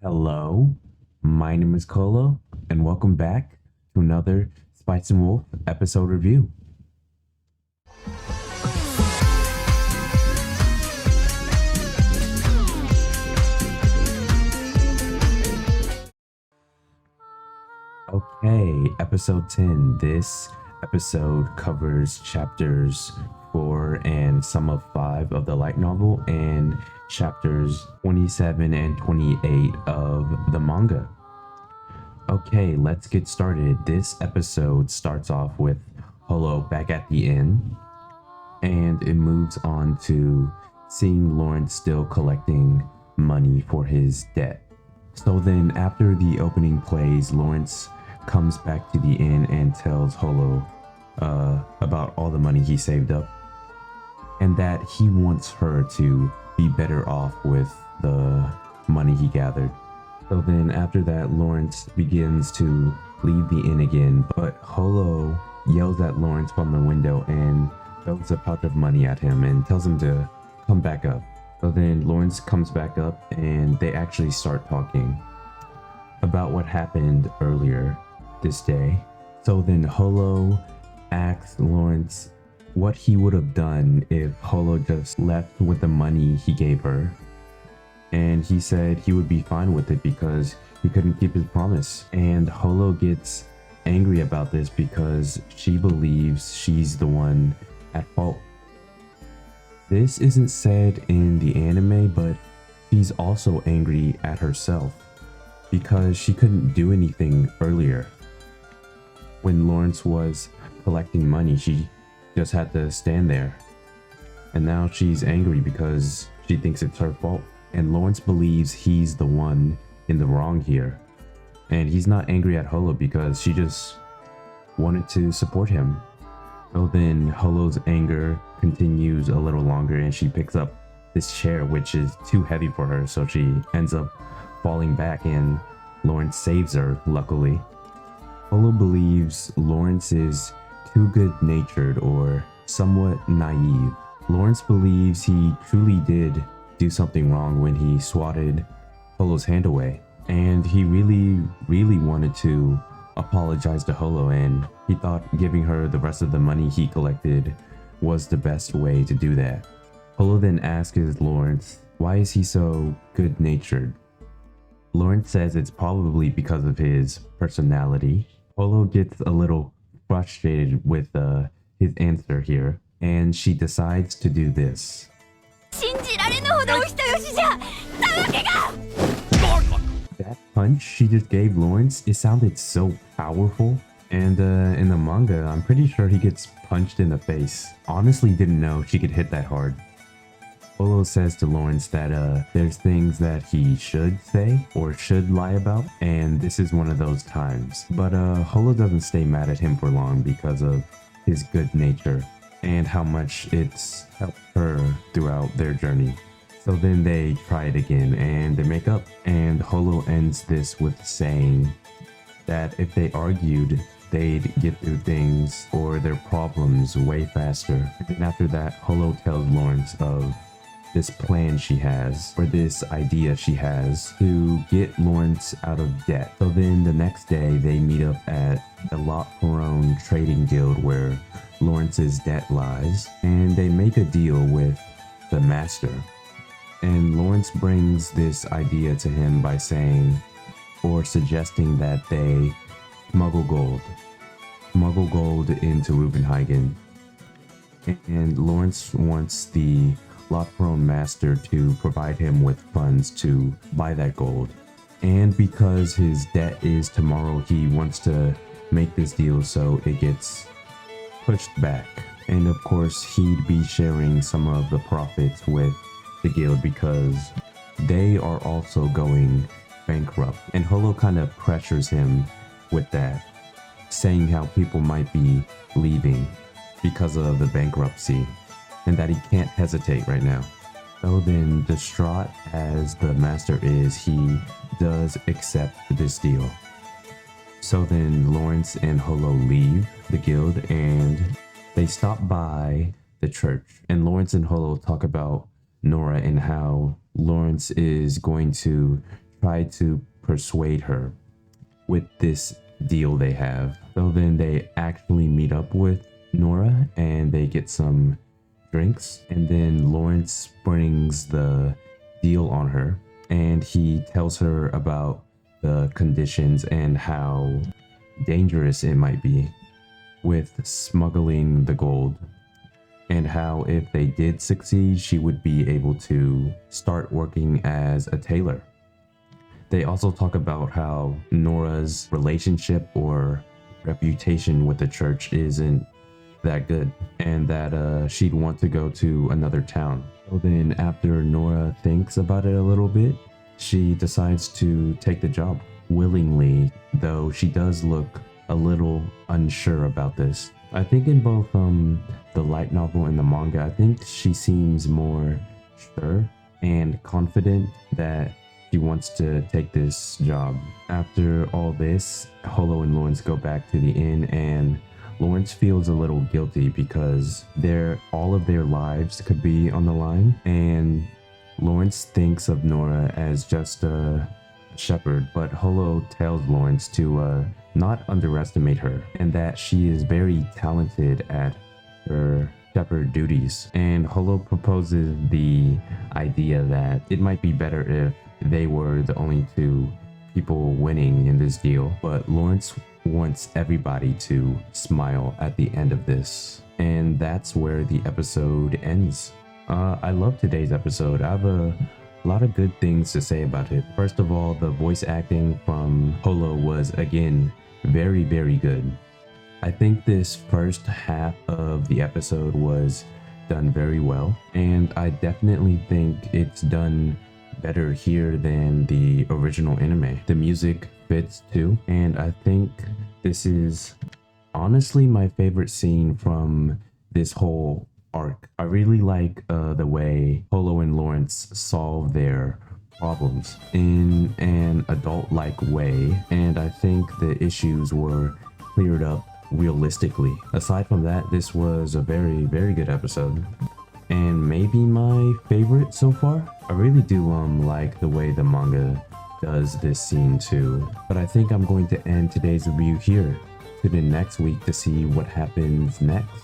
Hello, my name is Kolo, and welcome back to another Spice and Wolf episode review. Okay, episode 10. This episode covers chapters 4 and some of 5 of the light novel and chapters 27 and 28 of the manga. Okay, let's get started. This episode starts off with Holo back at the inn, and it moves on to seeing Lawrence still collecting money for his debt. So then after the opening plays, Lawrence comes back to the inn and tells Holo about all the money he saved up and that he wants her to be better off with the money he gathered. So then after that, Lawrence begins to leave the inn again, but Holo yells at Lawrence from the window and throws a pouch of money at him and tells him to come back up. So then Lawrence comes back up and they actually start talking about what happened earlier this day. So then Holo asks Lawrence what he would have done if Holo just left with the money he gave her. And he said he would be fine with it because he couldn't keep his promise. And Holo gets angry about this because she believes she's the one at fault. This isn't said in the anime, but she's also angry at herself because she couldn't do anything earlier. When Lawrence was collecting money, she just had to stand there. And now she's angry because she thinks it's her fault. And Lawrence believes he's the one in the wrong here. And he's not angry at Holo because she just wanted to support him. So then Holo's anger continues a little longer and she picks up this chair, which is too heavy for her. So she ends up falling back and Lawrence saves her, luckily. Holo believes Lawrence is too good-natured or somewhat naive. Lawrence believes he truly did do something wrong when he swatted Holo's hand away. And he really wanted to apologize to Holo, and he thought giving her the rest of the money he collected was the best way to do that. Holo then asks Lawrence, why is he so good-natured? Lawrence says it's probably because of his personality. Holo gets a little frustrated with his answer here, and she decides to do this. That punch she just gave Lawrence, it sounded so powerful. And in the manga, I'm pretty sure he gets punched in the face. Honestly didn't know she could hit that hard. Holo says to Lawrence that there's things that he should say or should lie about, and this is one of those times. But Holo doesn't stay mad at him for long because of his good nature and how much it's helped her throughout their journey. So then they try it again and they make up, and Holo ends this with saying that if they argued, they'd get through things or their problems way faster. And after that, Holo tells Lawrence of this plan she has, or this idea she has to get Lawrence out of debt. So then the next day they meet up at the Lot Perone Trading Guild where Lawrence's debt lies, and they make a deal with the master. And Lawrence brings this idea to him by saying or suggesting that they smuggle gold into Rubenhagen. And Lawrence wants the Lot Perone master to provide him with funds to buy that gold. And because his debt is tomorrow, he wants to make this deal so it gets pushed back. And of course, he'd be sharing some of the profits with the guild because they are also going bankrupt. And Holo kind of pressures him with that, saying how people might be leaving because of the bankruptcy and that he can't hesitate right now. So then, distraught as the master is, he does accept this deal. So then Lawrence and Holo leave the guild and they stop by the church, and Lawrence and Holo talk about Nora and how Lawrence is going to try to persuade her with this deal they have. So then they actually meet up with Nora and they get some drinks, and then Lawrence brings the deal on her and he tells her about the conditions and how dangerous it might be with smuggling the gold, and how if they did succeed, she would be able to start working as a tailor. They also talk about how Nora's relationship or reputation with the church isn't that good, and that she'd want to go to another town. So then after Nora thinks about it a little bit, she decides to take the job willingly, though she does look a little unsure about this. I think in both the light novel and the manga, I think she seems more sure and confident that she wants to take this job. After all this, Holo and Lawrence go back to the inn, and Lawrence feels a little guilty because all of their lives could be on the line, and Lawrence thinks of Nora as just a shepherd, but Holo tells Lawrence to not underestimate her, and that she is very talented at her shepherd duties. And Holo proposes the idea that it might be better if they were the only two people winning in this deal, but Lawrence wants everybody to smile at the end of this. And that's where the episode ends. I love today's episode. I have a lot of good things to say about it. First of all, the voice acting from Holo was again very, very good. I think this first half of the episode was done very well, and I definitely think it's done better here than the original anime. The music fits too, and I think this is honestly my favorite scene from this whole arc. I really like the way Holo and Lawrence solve their problems in an adult-like way, and I think the issues were cleared up realistically. Aside from that, this was a very, very good episode, and maybe my favorite so far. I really do like the way the manga does this scene too, but I think I'm going to end today's review here. Tune in next week to see what happens next.